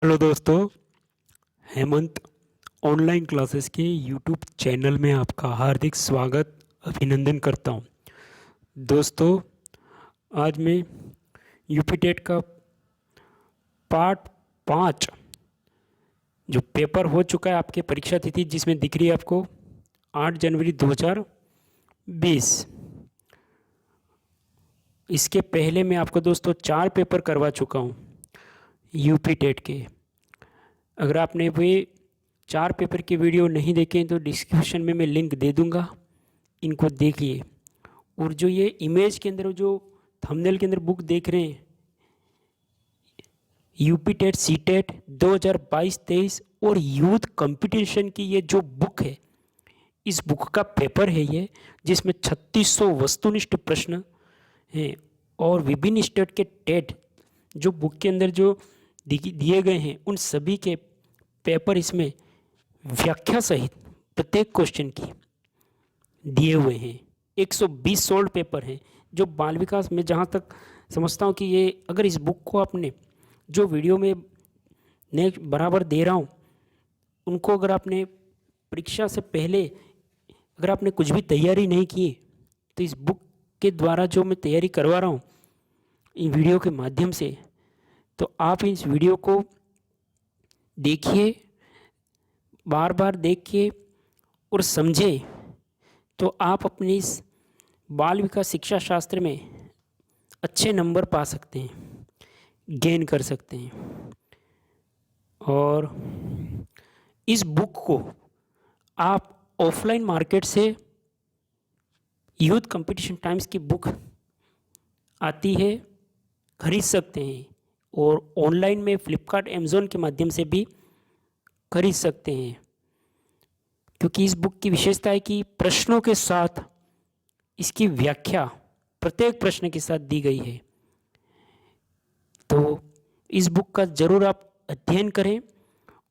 Hello दोस्तों, Hemant online classes के YouTube channel में आपका हार्दिक स्वागत अभिनंदन करता हूं। दोस्तों, आज मैं यूपी टेट का पार्ट 5 जो पेपर हो चुका है, आपके परीक्षा तिथि जिसमें दिख रही है आपको 8 जनवरी 2020। इसके पहले मैं आपको दोस्तों 4 पेपर करवा चुका हूं यूपी टेट के। अगर आपने वे 4 पेपर की वीडियो नहीं देखे हैं तो डिस्क्रिप्शन में मैं लिंक दे दूंगा, इनको देखिए। और जो ये इमेज के अंदर जो थंबनेल के अंदर बुक देख रहे हैं, यूपी टेट सी टेट 2022-23 और यूथ कंपटीशन की ये जो बुक है, इस बुक का पेपर है ये, जिसमें 3600 वस्तुनिष्ठ प्रश्न हैं और विभिन्न स्टेट के टेट जो बुक के अंदर जो दिए गए हैं उन सभी के पेपर इसमें व्याख्या सहित प्रत्येक क्वेश्चन की दिए हुए हैं। 120 सोल्ड पेपर हैं जो बाल विकास में, जहाँ तक समझता हूँ कि ये अगर इस बुक को आपने जो वीडियो में नेक्स्ट बराबर दे रहा हूँ उनको अगर आपने परीक्षा से पहले अगर आपने कुछ भी तैयारी नहीं की तो इस बुक के द्वारा जो मैं तैयारी करवा रहा हूँ इन वीडियो के माध्यम से, तो आप इस वीडियो को देखिए, बार बार देखिए और समझे, तो आप अपनी इस बाल विकास शिक्षा शास्त्र में अच्छे नंबर पा सकते हैं, गेन कर सकते हैं। और इस बुक को आप ऑफलाइन मार्केट से यूथ कंपटीशन टाइम्स की बुक आती है, खरीद सकते हैं और ऑनलाइन में फ्लिपकार्ट अमेज़ॉन के माध्यम से भी खरीद सकते हैं। क्योंकि इस बुक की विशेषता है कि प्रश्नों के साथ इसकी व्याख्या प्रत्येक प्रश्न के साथ दी गई है। तो इस बुक का ज़रूर आप अध्ययन करें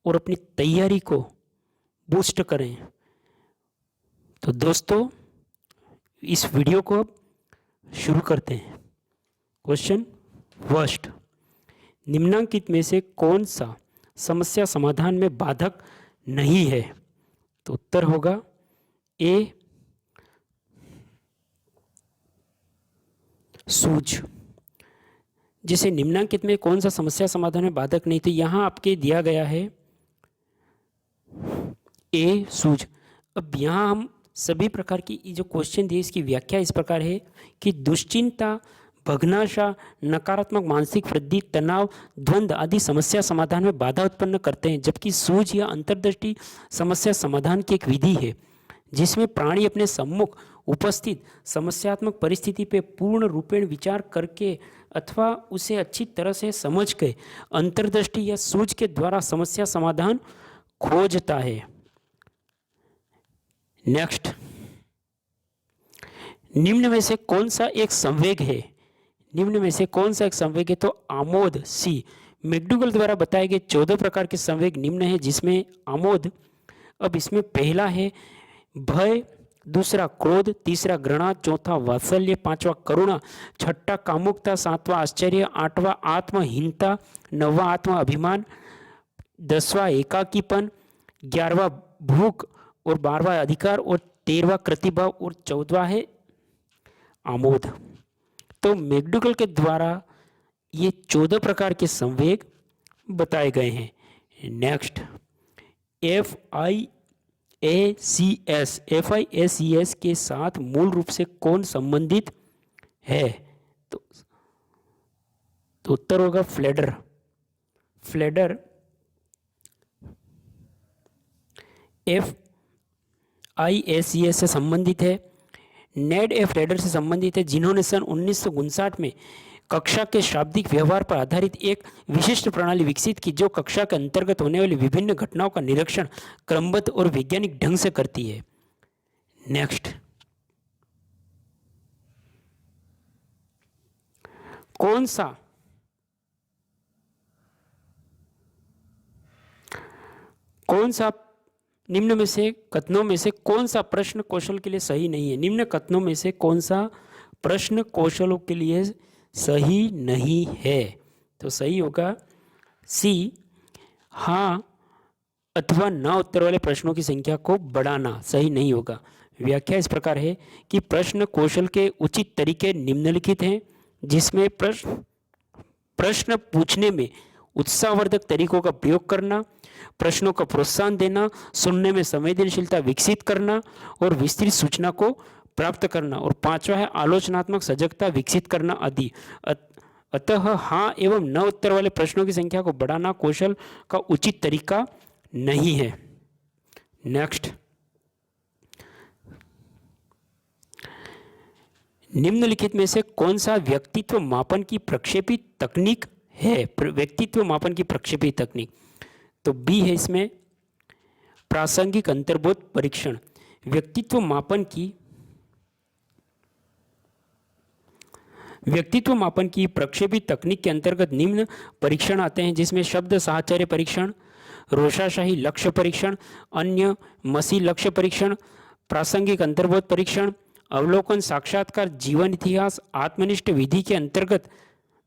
और अपनी तैयारी को बूस्ट करें। तो दोस्तों, इस वीडियो को अब शुरू करते हैं। क्वेश्चन फर्स्ट, निम्नलिखित में से कौन सा समस्या समाधान में बाधक नहीं है? तो उत्तर होगा ए, सूझ। जैसे निम्नलिखित में कौन सा समस्या समाधान में बाधक नहीं, तो यहां आपके दिया गया है ए, सूझ। अब यहां हम सभी प्रकार की जो क्वेश्चन दिए इसकी व्याख्या इस प्रकार है कि दुश्चिंता, भग्नाशा, नकारात्मक मानसिक वृद्धि, तनाव, द्वंद्व आदि समस्या समाधान में बाधा उत्पन्न करते हैं, जबकि सूझ या अंतर्दृष्टि समस्या समाधान की एक विधि है जिसमें प्राणी अपने सम्मुख उपस्थित समस्यात्मक परिस्थिति पर पूर्ण रूपेण विचार करके अथवा उसे अच्छी तरह से समझ के अंतर्दृष्टि या सूझ के द्वारा समस्या समाधान खोजता है। नेक्स्ट, निम्न में से कौन सा एक संवेग है? निम्न में से कौन सा एक संवेग है? तो आमोद, सी। मैकडूगल द्वारा बताए गए 14 प्रकार के संवेग निम्न है, जिसमें आमोद, अब इसमें पहला है भय, दूसरा क्रोध, तीसरा घृणा, चौथा वात्सल्य, पांचवा करुणा, छठा कामुकता, सातवां आश्चर्य, आठवां आत्महीनता, नौवां आत्म अभिमान, 10वां एकाकीपन, 11वां भूख और 12वां अधिकार और 13वां प्रतिभाव और 14वां है आमोद। तो मैकडूगल के द्वारा ये 14 प्रकार के संवेग बताए गए हैं। नेक्स्ट, FIACS के साथ मूल रूप से कौन संबंधित है? तो उत्तर होगा फ्लेडर। फ्लेडर FIACS से संबंधित है। नेड एफ रेडर से संबंधित है, जिन्होंने सन 1959 में कक्षा के शाब्दिक व्यवहार पर आधारित एक विशिष्ट प्रणाली विकसित की जो कक्षा के अंतर्गत होने वाली विभिन्न घटनाओं का निरीक्षण क्रमबद्ध और वैज्ञानिक ढंग से करती है। नेक्स्ट, कौन सा निम्न में से कथनों में से कौन सा प्रश्न कौशल के लिए सही नहीं है? निम्न कथनों में से कौन सा प्रश्न कौशलों के लिए सही नहीं है? तो सही होगा सी, हाँ अथवा ना उत्तर वाले प्रश्नों की संख्या को बढ़ाना सही नहीं होगा। व्याख्या इस प्रकार है कि प्रश्न कौशल के उचित तरीके निम्नलिखित हैं, जिसमें प्रश्न पूछने में उत्साहवर्धक तरीकों का प्रयोग करना, प्रश्नों का प्रोत्साहन देना, सुनने में संवेदनशीलता विकसित करना और विस्तृत सूचना को प्राप्त करना, और पांचवा है आलोचनात्मक सजगता विकसित करना आदि। अतः हाँ एवं न उत्तर वाले प्रश्नों की संख्या को बढ़ाना कौशल का उचित तरीका नहीं है। नेक्स्ट, निम्नलिखित में से कौन सा व्यक्तित्व मापन की प्रक्षेपित तकनीक है? व्यक्तित्व मापन की प्रक्षेपित तकनीक तो बी है इसमें प्रासंगिक अंतर्बोध परीक्षण। व्यक्तित्व मापन की प्रक्षेपित तकनीक के अंतर्गत निम्न परीक्षण आते हैं, जिसमें शब्द साहचर्य परीक्षण, रोषाशाही लक्ष्य परीक्षण, अन्य मसी लक्ष्य परीक्षण, प्रासंगिक अंतर्बोध परीक्षण, अवलोकन साक्षात्कार, जीवन इतिहास, आत्मनिष्ठ विधि के अंतर्गत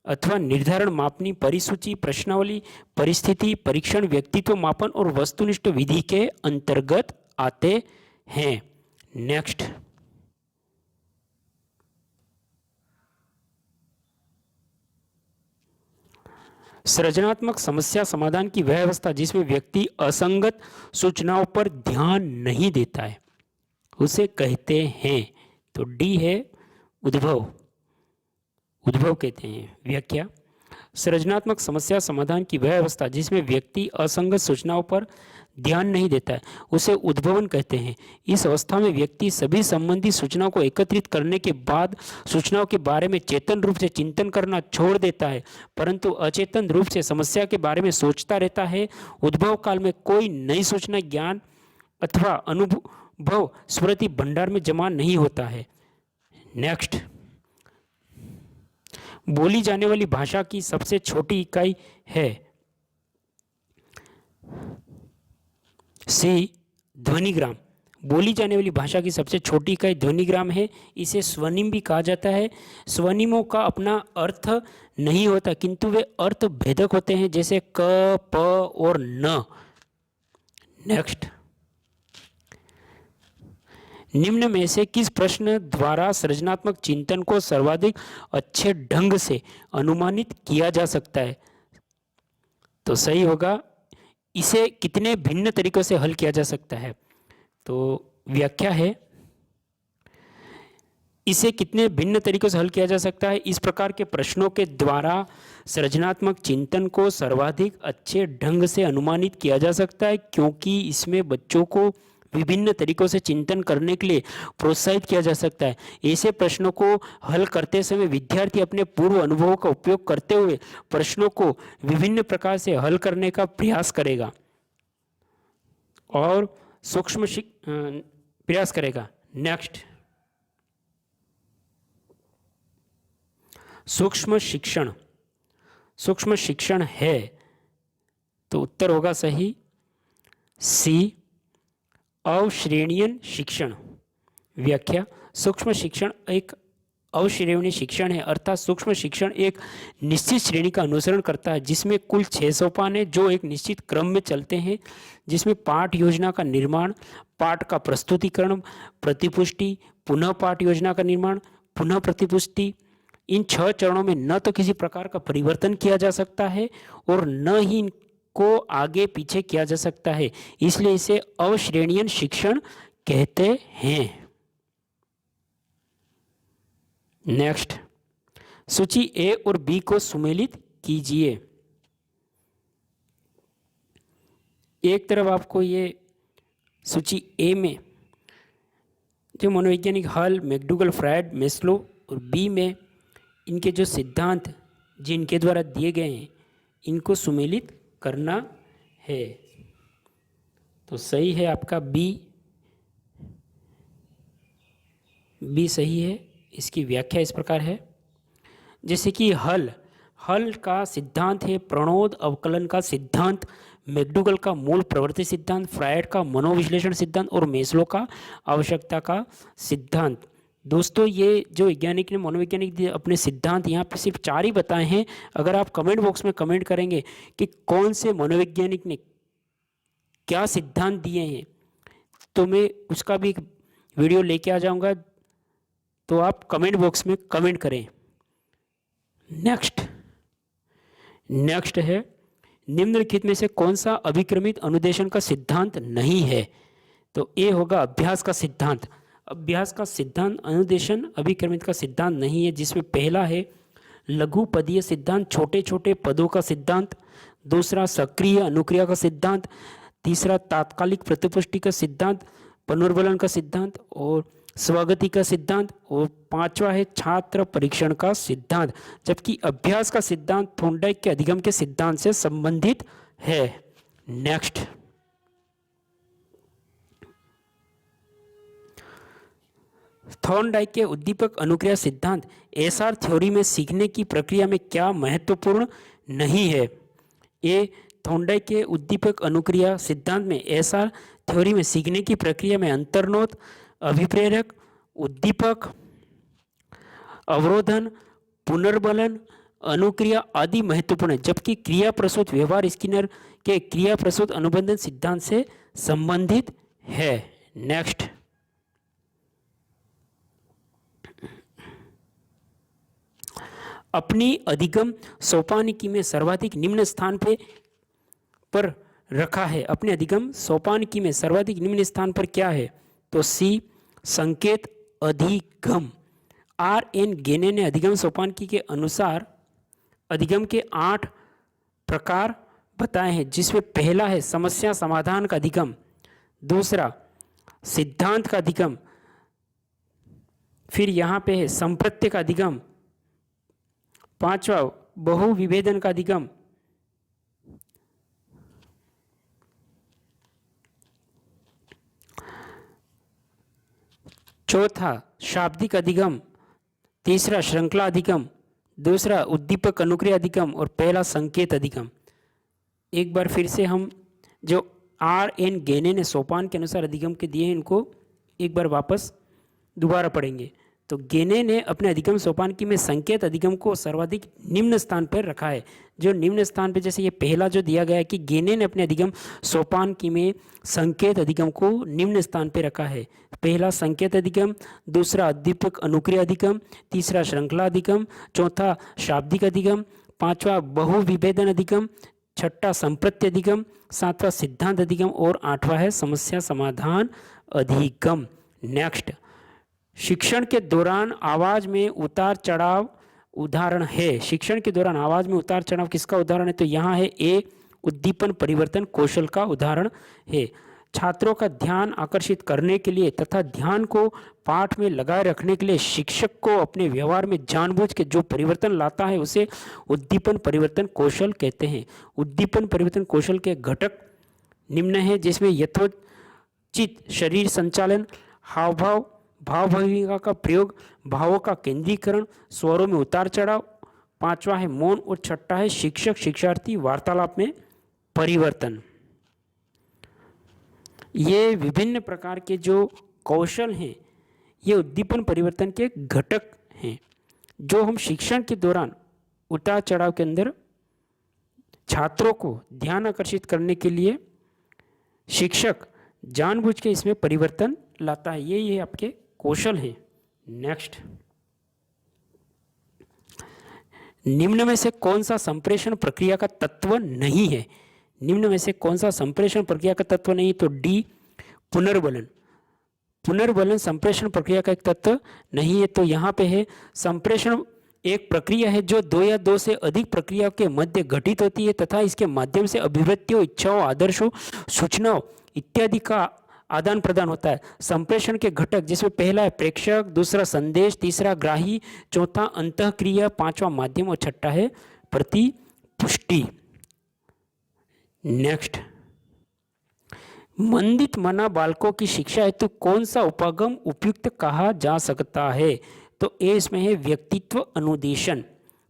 अथवा निर्धारण मापनी परिसूची, प्रश्नावली, परिस्थिति परीक्षण व्यक्तित्व मापन और वस्तुनिष्ठ विधि के अंतर्गत आते हैं। नेक्स्ट, सृजनात्मक समस्या समाधान की वह अवस्था जिसमें व्यक्ति असंगत सूचनाओं पर ध्यान नहीं देता है उसे कहते हैं। तो डी है उद्भव कहते हैं। व्याख्या, सृजनात्मक समस्या समाधान की वह अवस्था जिसमें व्यक्ति असंगत सूचनाओं पर ध्यान नहीं देता है उसे उद्भवन कहते हैं। इस अवस्था में व्यक्ति सभी संबंधित सूचनाओं को एकत्रित करने के बाद सूचनाओं के बारे में चेतन रूप से चिंतन करना छोड़ देता है, परंतु अचेतन रूप से समस्या के बारे में सोचता रहता है। उद्भव काल में कोई नई सूचना ज्ञान अथवा अनुभव स्मृति भंडार में जमा नहीं होता है। नेक्स्ट, बोली जाने वाली भाषा की सबसे छोटी इकाई है सी ध्वनिग्राम। बोली जाने वाली भाषा की सबसे छोटी इकाई ध्वनिग्राम है। इसे स्वनिम भी कहा जाता है। स्वनिमों का अपना अर्थ नहीं होता, किंतु वे अर्थ भेदक होते हैं, जैसे क, प और न। नेक्स्ट, निम्न में से किस प्रश्न द्वारा सृजनात्मक चिंतन को सर्वाधिक अच्छे ढंग से अनुमानित किया जा सकता है? तो सही होगा, इसे कितने भिन्न तरीकों से हल किया जा सकता है? तो व्याख्या है, इसे कितने भिन्न तरीकों से हल किया जा सकता है? इस प्रकार के प्रश्नों के द्वारा सृजनात्मक चिंतन को सर्वाधिक अच्छे ढंग से अनुमानित किया जा सकता है, क्योंकि इसमें बच्चों को विभिन्न तरीकों से चिंतन करने के लिए प्रोत्साहित किया जा सकता है। ऐसे प्रश्नों को हल करते समय विद्यार्थी अपने पूर्व अनुभवों का उपयोग करते हुए प्रश्नों को विभिन्न प्रकार से हल करने का प्रयास करेगा और प्रयास करेगा। नेक्स्ट, सूक्ष्म शिक्षण है, तो उत्तर होगा सही सी अवश्रेणीयन शिक्षण। व्याख्या, सूक्ष्म शिक्षण एक अवश्रेणीय शिक्षण है, अर्थात सूक्ष्म शिक्षण एक निश्चित श्रेणी का अनुसरण करता है, जिसमें कुल 6 सोपान है जो एक निश्चित क्रम में चलते हैं, जिसमें पाठ योजना का निर्माण, पाठ का प्रस्तुतिकरण, प्रतिपुष्टि, पुनः पाठ योजना का निर्माण, पुनः प्रतिपुष्टि। इन 6 चरणों में न तो किसी प्रकार का परिवर्तन किया जा सकता है और न ही को आगे पीछे किया जा सकता है, इसलिए इसे अवश्रेणीयन शिक्षण कहते हैं। नेक्स्ट, सूची ए और बी को सुमेलित कीजिए। एक तरफ आपको ये सूची ए में जो मनोवैज्ञानिक हल, मैकडूगल, फ्रायड, मेस्लो, और बी में इनके जो सिद्धांत जिनके द्वारा दिए गए हैं इनको सुमेलित करना है। तो सही है आपका बी सही है। इसकी व्याख्या इस प्रकार है, जैसे कि हल का सिद्धांत है प्रणोद अवकलन का सिद्धांत, मैकडूगल का मूल प्रवृत्ति सिद्धांत, फ्रायड का मनोविश्लेषण सिद्धांत और मेस्लो का आवश्यकता का सिद्धांत। दोस्तों ये जो वैज्ञानिक ने मनोवैज्ञानिक अपने सिद्धांत यहाँ पे सिर्फ 4 ही बताए हैं। अगर आप कमेंट बॉक्स में कमेंट करेंगे कि कौन से मनोवैज्ञानिक ने क्या सिद्धांत दिए हैं, तो मैं उसका भी एक वीडियो लेके आ जाऊंगा, तो आप कमेंट बॉक्स में कमेंट करें। नेक्स्ट है, निम्नलिखित में से कौन सा अभिक्रमित अनुदेशन का सिद्धांत नहीं है? तो ये होगा अभ्यास का सिद्धांत। अभ्यास का सिद्धांत अनुदेशन अभिक्रमित का सिद्धांत नहीं है, जिसमें पहला है लघु पदीय सिद्धांत, छोटे छोटे पदों का सिद्धांत। दूसरा सक्रिय अनुक्रिया का सिद्धांत। तीसरा तात्कालिक प्रतिपुष्टि का सिद्धांत, पुनर्बलन का सिद्धांत और स्वगति का सिद्धांत। और पांचवा है छात्र परीक्षण का सिद्धांत। जबकि अभ्यास का सिद्धांत थॉर्नडाइक के अधिगम के सिद्धांत से संबंधित है। नेक्स्ट, थॉर्नडाइक के उद्दीपक अनुक्रिया सिद्धांत एसआर थ्योरी में सीखने की प्रक्रिया में क्या महत्वपूर्ण नहीं है? ये थॉर्नडाइक के उद्दीपक अनुक्रिया सिद्धांत में एसआर थ्योरी में सीखने की प्रक्रिया में अंतर्नोद, अभिप्रेरक, उद्दीपक, अवरोधन, पुनर्बलन, अनुक्रिया आदि महत्वपूर्ण है, जबकि क्रिया प्रसूत व्यवहार स्किनर के क्रिया प्रसूत अनुबंधन सिद्धांत से संबंधित है। नेक्स्ट, अपनी अधिगम सोपानिकी में सर्वाधिक निम्न स्थान पर रखा है। अपने अधिगम सोपानिकी में सर्वाधिक निम्न स्थान पर क्या है? तो सी संकेत अधिगम। R.N. गेने ने अधिगम सोपानिकी के अनुसार अधिगम के 8 प्रकार बताए हैं, जिसमें पहला है समस्या समाधान का अधिगम, दूसरा सिद्धांत का अधिगम, फिर यहाँ पे है संप्रत्य का अधिगम, पांचवा बहुविभेदन का अधिगम, चौथा शाब्दिक अधिगम, तीसरा श्रृंखला अधिगम, दूसरा उद्दीपक अनुक्रिया अधिगम और पहला संकेत अधिगम। एक बार फिर से हम जो R.N. गेने ने सोपान के अनुसार अधिगम के दिए हैं, इनको एक बार वापस दोबारा पढ़ेंगे। तो गेने ने अपने अधिगम सोपानिकी में संकेत अधिगम को सर्वाधिक निम्न स्थान पर रखा है। जो निम्न स्थान पर, जैसे ये पहला जो दिया गया है कि गेने ने अपने अधिगम सोपानिकी में संकेत अधिगम को निम्न स्थान पर रखा है। पहला संकेत अधिगम, दूसरा उद्दीपक अनुक्रिया अधिगम, तीसरा श्रृंखला अधिगम, चौथा शाब्दिक अधिगम, पांचवा बहुविभेदन अधिगम, छठा संप्रत्य अधिगम, सातवां सिद्धांत अधिगम और आठवां है समस्या समाधान अधिगम। नेक्स्ट, शिक्षण के दौरान आवाज में उतार चढ़ाव उदाहरण है। शिक्षण के दौरान आवाज में उतार चढ़ाव किसका उदाहरण है? तो यहाँ है ए उद्दीपन परिवर्तन कौशल का उदाहरण है। छात्रों का ध्यान आकर्षित करने के लिए तथा ध्यान को पाठ में लगाए रखने के लिए शिक्षक को अपने व्यवहार में जानबूझ के जो परिवर्तन लाता है उसे उद्दीपन परिवर्तन कौशल कहते हैं। उद्दीपन परिवर्तन कौशल के घटक निम्न है, जिसमें यथोचित शरीर संचालन, हाव भाव, भाव भंगिमा का प्रयोग, भावों का केंद्रीकरण, स्वरों में उतार चढ़ाव, पांचवा है मौन और छठा है शिक्षक शिक्षार्थी वार्तालाप में परिवर्तन। ये विभिन्न प्रकार के जो कौशल हैं, ये उद्दीपन परिवर्तन के घटक हैं, जो हम शिक्षण के दौरान उतार चढ़ाव के अंदर छात्रों को ध्यान आकर्षित करने के लिए शिक्षक जानबूझ के इसमें परिवर्तन लाता है। ये आपके कौशल हैं। नेक्स्ट, निम्न में से कौन सा संप्रेषण प्रक्रिया का तत्व नहीं है? निम्न में से कौन सा संप्रेषण प्रक्रिया का तत्व नहीं? तो डी पुनर्बलन। पुनर्बलन संप्रेषण प्रक्रिया का एक तत्व नहीं है। तो यहाँ पे है संप्रेषण एक प्रक्रिया है जो 2 या 2 से अधिक प्रक्रियाओं के मध्य घटित होती है तथा इसके माध्यम से अभिव्यक्तियों, इच्छाओं, आदर्शों, सूचनाओं इत्यादि का आदान प्रदान होता है। संप्रेषण के घटक जिसमें पहला है प्रेषक, दूसरा संदेश, तीसरा ग्राही, चौथा अंतःक्रिया, पांचवा माध्यम और छठा है प्रतिपुष्टि। नेक्स्ट, मंदित मना बालकों की शिक्षा हेतु कौन सा उपागम उपयुक्त कहा जा सकता है? तो ए इसमें है व्यक्तित्व अनुदेशन।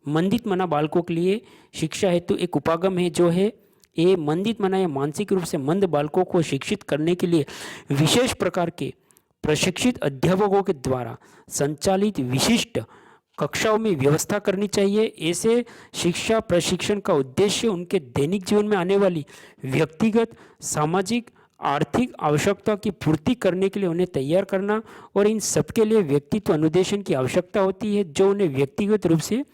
मंदित मना बालकों के लिए शिक्षा हेतु एक उपागम है जो है ए मंदित मना या मानसिक रूप से मंद बालकों को शिक्षित करने के लिए विशेष प्रकार के प्रशिक्षित अध्यापकों के द्वारा संचालित विशिष्ट कक्षाओं में व्यवस्था करनी चाहिए। ऐसे शिक्षा प्रशिक्षण का उद्देश्य उनके दैनिक जीवन में आने वाली व्यक्तिगत, सामाजिक, आर्थिक आवश्यकता की पूर्ति करने के लिए उन्हें तैयार करना और इन सबके लिए व्यक्तित्व अनुदेशन की आवश्यकता होती है जो उन्हें व्यक्तिगत रूप से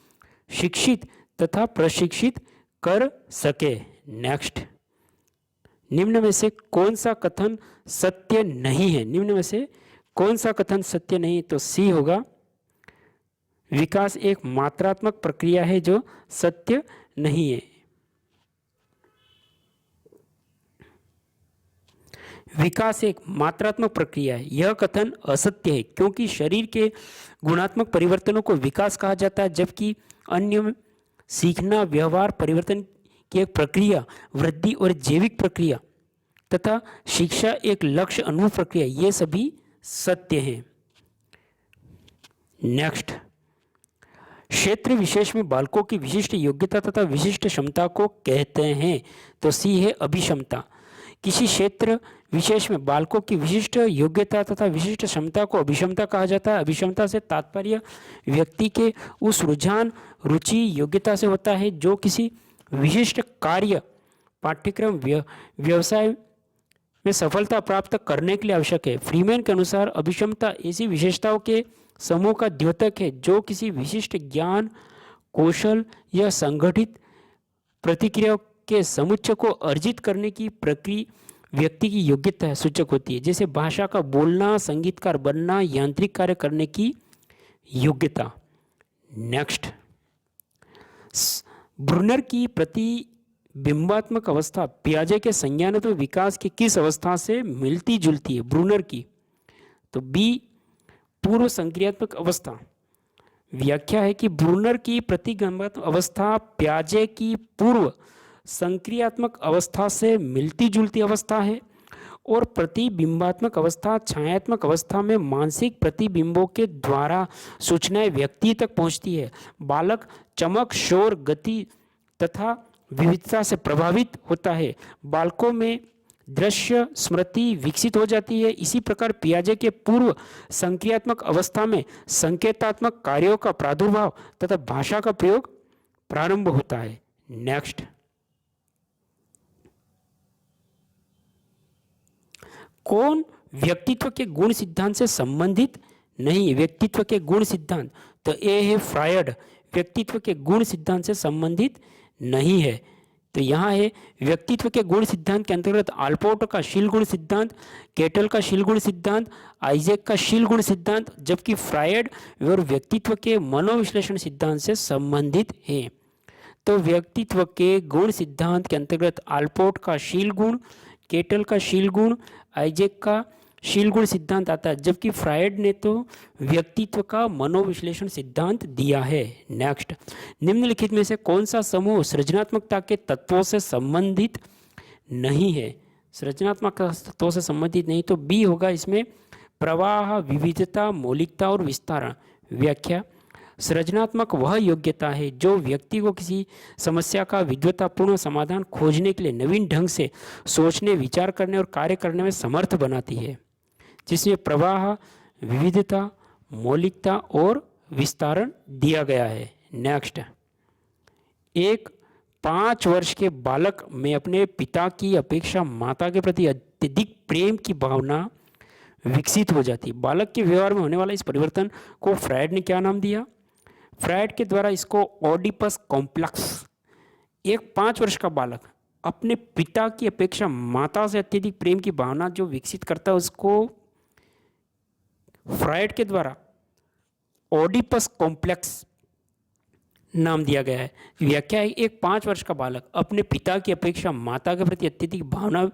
शिक्षित तथा प्रशिक्षित कर सके। नेक्स्ट, निम्न में से कौन सा कथन सत्य नहीं है? निम्न में से कौन सा कथन सत्य नहीं? तो सी होगा, विकास एक मात्रात्मक प्रक्रिया है जो सत्य नहीं है। विकास एक मात्रात्मक प्रक्रिया है, यह कथन असत्य है क्योंकि शरीर के गुणात्मक परिवर्तनों को विकास कहा जाता है, जबकि अन्य सीखना, व्यवहार परिवर्तन की एक प्रक्रिया, वृद्धि और जैविक प्रक्रिया तथा शिक्षा एक लक्ष्य अनुभव प्रक्रिया, ये सभी सत्य हैं। नेक्स्ट, क्षेत्र विशेष में बालकों की विशिष्ट योग्यता तथा विशिष्ट क्षमता को कहते हैं। तो सी है अभिक्षमता। किसी क्षेत्र विशेष में बालकों की विशिष्ट योग्यता तथा विशिष्ट क्षमता को अभिक्षमता कहा जाता है। अभिक्षमता से तात्पर्य व्यक्ति के उस रुझान, रुचि, योग्यता से होता है जो किसी विशिष्ट कार्य, पाठ्यक्रम, व्यवसाय में सफलता प्राप्त करने के लिए आवश्यक है। फ्रीमैन के अनुसार अभिक्षमता ऐसी विशेषताओं के समूह का द्योतक है जो किसी विशिष्ट ज्ञान, कौशल या संगठित प्रतिक्रियाओं के समुच्चय को अर्जित करने की प्रक्रिया व्यक्ति की योग्यता सूचक होती है, जैसे भाषा का बोलना, संगीतकार बनना, यांत्रिक कार्य करने की योग्यता। नेक्स्ट, ब्रूनर की प्रतिबिंबात्मक अवस्था पियाजे के संज्ञानात्मक विकास की किस अवस्था से मिलती जुलती है? ब्रूनर की। तो बी पूर्व संक्रियात्मक अवस्था। व्याख्या है कि ब्रूनर की प्रतिबिंबात्मक अवस्था पियाजे की पूर्व संक्रियात्मक अवस्था से मिलती जुलती अवस्था है और प्रतिबिंबात्मक अवस्था छायात्मक अवस्था में मानसिक प्रतिबिंबों के द्वारा सूचनाएं व्यक्ति तक पहुंचती है। बालक चमक, शोर, गति तथा विविधता से प्रभावित होता है। बालकों में दृश्य स्मृति विकसित हो जाती है। इसी प्रकार पियाजे के पूर्व संक्रियात्मक अवस्था में संकेतात्मक कार्यों का प्रादुर्भाव तथा भाषा का प्रयोग प्रारंभ होता है। नेक्स्ट, कौन व्यक्तित्व के गुण सिद्धांत से संबंधित नहीं है? व्यक्तित्व के गुण सिद्धांत, तो ए है फ्रायड, व्यक्तित्व के गुण सिद्धांत से संबंधित नहीं है। तो यहाँ है व्यक्तित्व के गुण सिद्धांत के अंतर्गत आल्पोर्ट का शील गुण सिद्धांत, केटल का शील गुण सिद्धांत, आइजैक का शील गुण सिद्धांत, जबकि फ्रायड और व्यक्तित्व के मनोविश्लेषण सिद्धांत से संबंधित है। तो व्यक्तित्व के गुण सिद्धांत के अंतर्गत आल्पोर्ट का शील गुण, केटल का शील गुण, आइजैक का शील गुण सिद्धांत आता है, जबकि फ्रायड ने तो व्यक्तित्व का मनोविश्लेषण सिद्धांत दिया है। नेक्स्ट, निम्नलिखित में से कौन सा समूह सृजनात्मकता के तत्वों से संबंधित नहीं है? सृजनात्मक तत्वों से संबंधित नहीं, तो बी होगा इसमें प्रवाह, विविधता, मौलिकता और विस्तारण। व्याख्या, सृजनात्मक वह योग्यता है जो व्यक्ति को किसी समस्या का विद्वतापूर्ण समाधान खोजने के लिए नवीन ढंग से सोचने, विचार करने और कार्य करने में समर्थ बनाती है, जिसमें प्रवाह, विविधता, मौलिकता और विस्तारण दिया गया है। नेक्स्ट, एक 5 वर्ष के बालक में अपने पिता की अपेक्षा माता के प्रति अत्यधिक प्रेम की भावना विकसित हो जाती है। बालक के व्यवहार में होने वाला इस परिवर्तन को फ्रायड ने क्या नाम दिया? फ्रायड के द्वारा इसको ओडिपस कॉम्प्लेक्स। एक 5 वर्ष का बालक अपने पिता की अपेक्षा माता से अत्यधिक प्रेम की भावना जो विकसित करता है उसको फ्रायड के द्वारा ओडिपस कॉम्प्लेक्स नाम दिया गया है। व्याख्या है, एक 5 वर्ष का बालक अपने पिता की अपेक्षा माता के प्रति अत्यधिक भावना,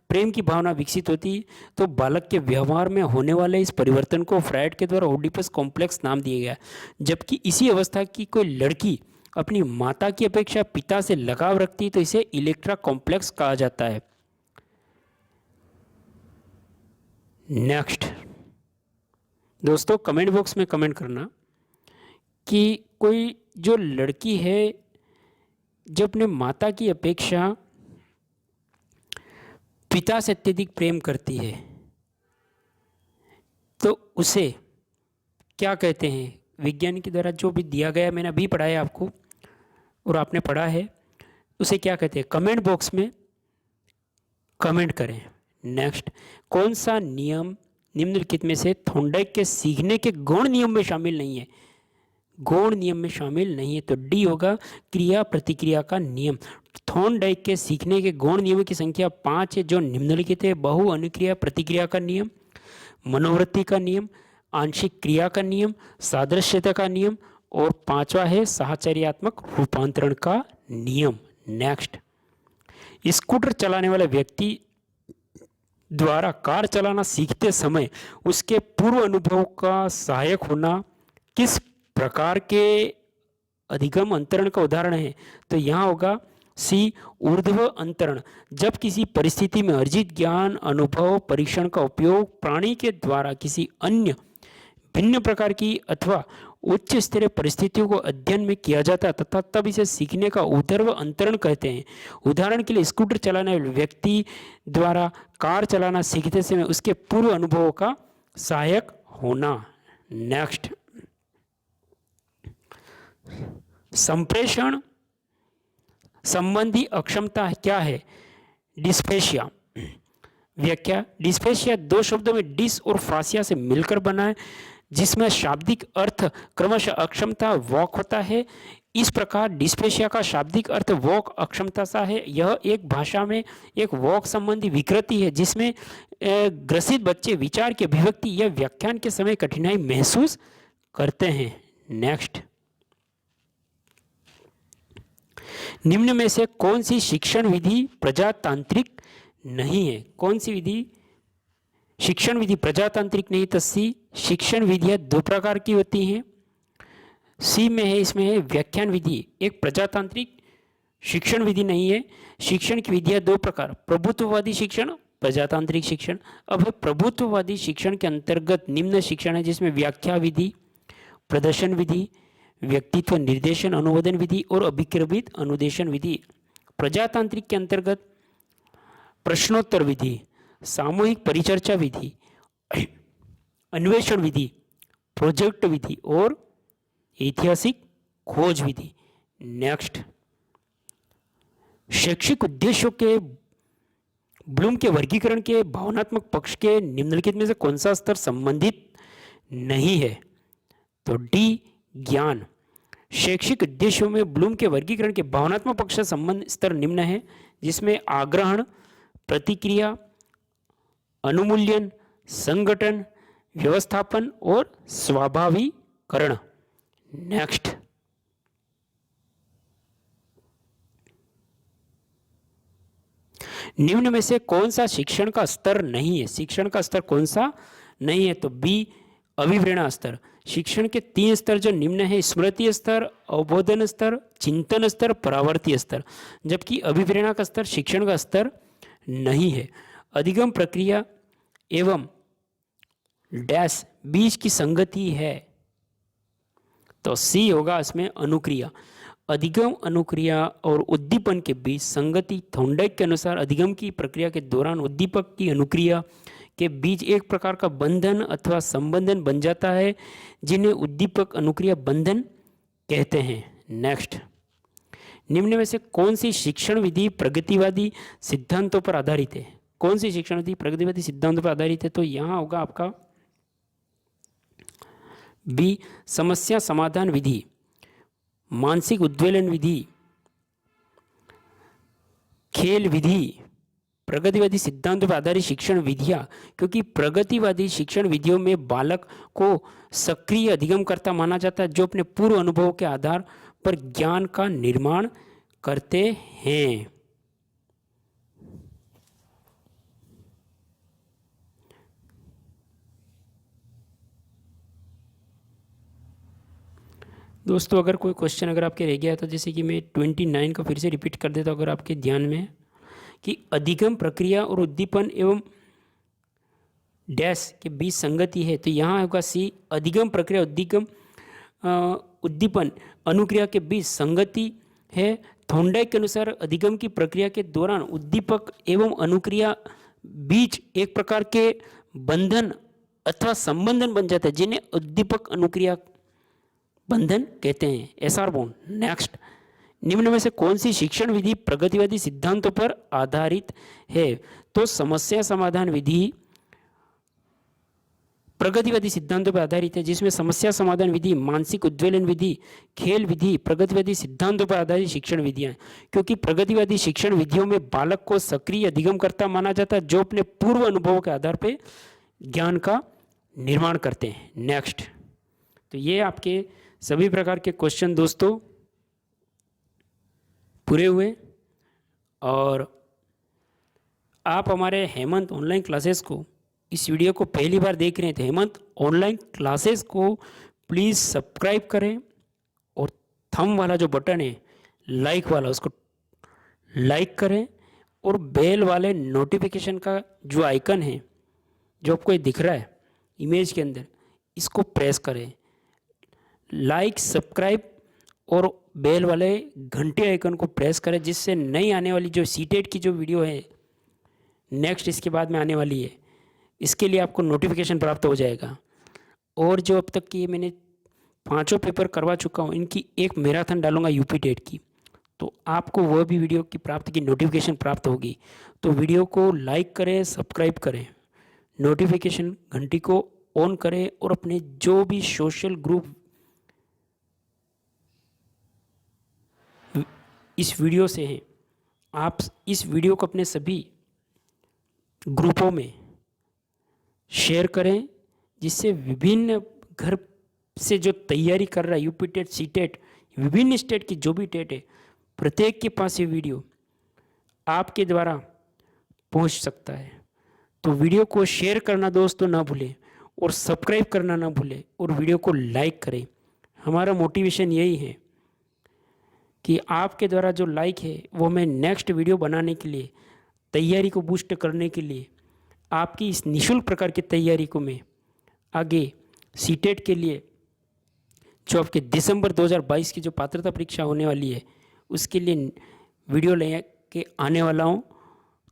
प्रेम की भावना विकसित होती है, तो बालक के व्यवहार में होने वाले इस परिवर्तन को फ्रायड के द्वारा ओडिपस कॉम्प्लेक्स नाम दिया गया। जबकि इसी अवस्था की कोई लड़की अपनी माता की अपेक्षा पिता से लगाव रखती है तो इसे इलेक्ट्रा कॉम्प्लेक्स कहा जाता है। नेक्स्ट, दोस्तों कमेंट बॉक्स में कमेंट करना कि कोई जो लड़की है जो अपने माता की अपेक्षा पिता से अत्यधिक प्रेम करती है, तो उसे क्या कहते हैं? विज्ञान के द्वारा जो भी दिया गया, मैंने अभी पढ़ाया आपको और आपने पढ़ा है, उसे क्या कहते हैं? कमेंट बॉक्स में कमेंट करें। नेक्स्ट, कौन सा नियम निम्नलिखित में से थॉर्नडाइक के सीखने के गौण नियम में शामिल नहीं है? गौण नियम में शामिल नहीं है, तो डी होगा क्रिया प्रतिक्रिया का नियम। थॉर्नडाइक के सीखने के गौण नियमों की संख्या 5 है, जो निम्नलिखित है: बहु अनुक्रिया प्रतिक्रिया का नियम, मनोवृत्ति का नियम, आंशिक क्रिया का नियम, सादृश्यता का नियम, और 5वां है साहचर्यात्मक रूपांतरण का नियम। नेक्स्ट, स्कूटर चलाने वाले व्यक्ति द्वारा कार चलाना सीखते समय उसके पूर्व अनुभव का सहायक होना किस प्रकार के अधिगम अंतरण का उदाहरण है? तो यहाँ होगा सी, ऊर्ध्व अंतरण। जब किसी परिस्थिति में अर्जित ज्ञान, अनुभव, परीक्षण का उपयोग प्राणी के द्वारा किसी अन्य भिन्न प्रकार की अथवा उच्च स्तरीय परिस्थितियों को अध्ययन में किया जाता है तथा तब इसे सीखने का ऊर्ध्व अंतरण कहते हैं। उदाहरण के लिए, स्कूटर चलाने वाले व्यक्ति द्वारा कार चलाना सीखते समय उसके पूर्व अनुभवों का सहायक होना। नेक्स्ट, संप्रेषण संबंधी अक्षमता क्या है? डिस्पेशिया। व्याख्या: डिस्पेशिया दो शब्दों में डिस और फासिया से मिलकर बना है, जिसमें शाब्दिक अर्थ क्रमशः अक्षमता, वॉक होता है। इस प्रकार डिस्पेशिया का शाब्दिक अर्थ वॉक अक्षमता सा है। यह एक भाषा में एक वॉक संबंधी विकृति है जिसमें ग्रसित बच्चे विचार की अभिव्यक्ति या व्याख्यान के समय कठिनाई महसूस करते हैं। नेक्स्ट, निम्न में से कौन सी शिक्षण विधि प्रजातांत्रिक नहीं है? कौन सी विधि शिक्षण विधि प्रजातांत्रिक नहीं? तो सी, शिक्षण विधियां दो प्रकार की होती हैं। सी में है, इसमें है व्याख्यान विधि, एक प्रजातांत्रिक शिक्षण विधि नहीं है। शिक्षण की विधियां दो प्रकार: प्रभुत्ववादी शिक्षण, प्रजातांत्रिक शिक्षण। अब है प्रभुत्ववादी शिक्षण के अंतर्गत निम्न शिक्षण है, जिसमें व्याख्या विधि, प्रदर्शन विधि, व्यक्तित्व निर्देशन अनुवादन विधि और अभिक्रमित अनुदेशन विधि। प्रजातांत्रिक के अंतर्गत प्रश्नोत्तर विधि, सामूहिक परिचर्चा विधि, अन्वेषण विधि, प्रोजेक्ट विधि और ऐतिहासिक खोज विधि। नेक्स्ट, शैक्षिक उद्देश्यों के ब्लूम के वर्गीकरण के भावनात्मक पक्ष के निम्नलिखित में से कौन सा स्तर संबंधित नहीं है? तो डी, ज्ञान। शैक्षिक उद्देश्यों में ब्लूम के वर्गीकरण के भावनात्मक पक्ष से संबंध स्तर निम्न है, जिसमें आग्रहण, प्रतिक्रिया, अनुमूल्यन, संगठन, व्यवस्थापन और स्वाभाविकरण। नेक्स्ट, निम्न में से कौन सा शिक्षण का स्तर नहीं है? शिक्षण का स्तर कौन सा नहीं है? तो बी, अभिप्रेरणा स्तर। शिक्षण के 3 स्तर जो निम्न है: स्मृति स्तर, अवबोधन स्तर, चिंतन स्तर, परावर्ती स्तर। जबकि अभिप्रेरणा का स्तर शिक्षण का स्तर नहीं है। अधिगम प्रक्रिया एवं डैश बीच की संगति है, तो सी होगा इसमें अनुक्रिया। अधिगम, अनुक्रिया और उद्दीपन के बीच संगति थॉर्नडाइक के अनुसार अधिगम की प्रक्रिया के दौरान उद्दीपक की अनुक्रिया के बीच एक प्रकार का बंधन अथवा संबंधन बन जाता है, जिन्हें उद्दीपक अनुक्रिया बंधन कहते हैं। नेक्स्ट, निम्न में से कौन सी शिक्षण विधि प्रगतिवादी सिद्धांतों पर आधारित है? कौन सी शिक्षण विधि प्रगतिवादी सिद्धांतों पर आधारित है? तो यहां होगा आपका बी, समस्या समाधान विधि, मानसिक उद्वेलन विधि, खेल विधि, प्रगतिवादी सिद्धांतों पर आधारित शिक्षण विधियां। क्योंकि प्रगतिवादी शिक्षण विधियों में बालक को सक्रिय अधिगमकर्ता माना जाता है, जो अपने पूर्व अनुभव के आधार पर ज्ञान का निर्माण करते हैं। दोस्तों, अगर कोई क्वेश्चन अगर आपके रह गया है तो जैसे कि मैं 29 का फिर से रिपीट कर देता हूँ, अगर आपके ध्यान में है कि अधिगम प्रक्रिया और उद्दीपन एवं डैश के बीच संगति है, तो यहाँ होगा सी, अधिगम प्रक्रिया उद्दीपन अनुक्रिया के बीच संगति है। थॉर्नडाइक के अनुसार अधिगम की प्रक्रिया के दौरान उद्दीपक एवं अनुक्रिया बीच एक प्रकार के बंधन अथवा संबंधन बन जाता है, जिन्हें उद्दीपक अनुक्रिया बंधन कहते हैं, एसआर बॉन्ड। नेक्स्ट, निम्न में से कौन सी शिक्षण विधि प्रगतिवादी सिद्धांतों पर आधारित है? तो समस्या समाधान विधि प्रगतिवादी सिद्धांतों पर आधारित है, जिसमें समस्या समाधान विधि, मानसिक उद्वेलन विधि, खेल विधि प्रगतिवादी सिद्धांतों पर आधारित शिक्षण विधियां हैं। क्योंकि प्रगतिवादी शिक्षण विधियों में बालक को सक्रिय अधिगमकर्ता माना जाता है, जो अपने पूर्व अनुभवों के आधार पर ज्ञान का निर्माण करते हैं। नेक्स्ट, तो ये आपके सभी प्रकार के क्वेश्चन दोस्तों पूरे हुए। और आप हमारे हेमंत ऑनलाइन क्लासेस को, इस वीडियो को पहली बार देख रहे हैं तो हेमंत ऑनलाइन क्लासेस को प्लीज़ सब्सक्राइब करें, और थंब वाला जो बटन है लाइक वाला, उसको लाइक करें, और बेल वाले नोटिफिकेशन का जो आइकन है जो आपको ये दिख रहा है इमेज के अंदर, इसको प्रेस करें। लाइक, सब्सक्राइब और बेल वाले घंटे आइकन को प्रेस करें, जिससे नई आने वाली जो सीटेट की जो वीडियो है नेक्स्ट इसके बाद में आने वाली है, इसके लिए आपको नोटिफिकेशन प्राप्त हो जाएगा। और जो अब तक की मैंने 5 पेपर करवा चुका हूँ, इनकी एक मैराथन डालूंगा यूपी टेट की, तो आपको वह भी वीडियो की प्राप्त की नोटिफिकेशन प्राप्त होगी। तो वीडियो को लाइक करें, सब्सक्राइब करें, नोटिफिकेशन घंटी को ऑन करें, और अपने जो भी सोशल ग्रुप इस वीडियो से हैं, आप इस वीडियो को अपने सभी ग्रुपों में शेयर करें, जिससे विभिन्न घर से जो तैयारी कर रहा है यूपी टेट, सी टेट, विभिन्न स्टेट की जो भी टेट है, प्रत्येक के पास ये वीडियो आपके द्वारा पहुंच सकता है। तो वीडियो को शेयर करना दोस्तों ना भूलें, और सब्सक्राइब करना ना भूलें, और वीडियो को लाइक करें। हमारा मोटिवेशन यही है कि आपके द्वारा जो लाइक है वो मैं नेक्स्ट वीडियो बनाने के लिए, तैयारी को बूस्ट करने के लिए, आपकी इस निःशुल्क प्रकार की तैयारी को मैं आगे सीटेट के लिए जो आपके दिसंबर 2022 की जो पात्रता परीक्षा होने वाली है उसके लिए वीडियो ले के आने वाला हूँ।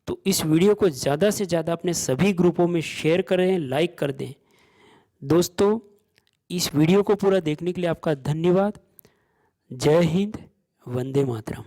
तो इस वीडियो को ज़्यादा से ज़्यादा अपने सभी ग्रुपों में शेयर करें, लाइक कर दें। दोस्तों, इस वीडियो को पूरा देखने के लिए आपका धन्यवाद। जय हिंद, वंदे मातरम।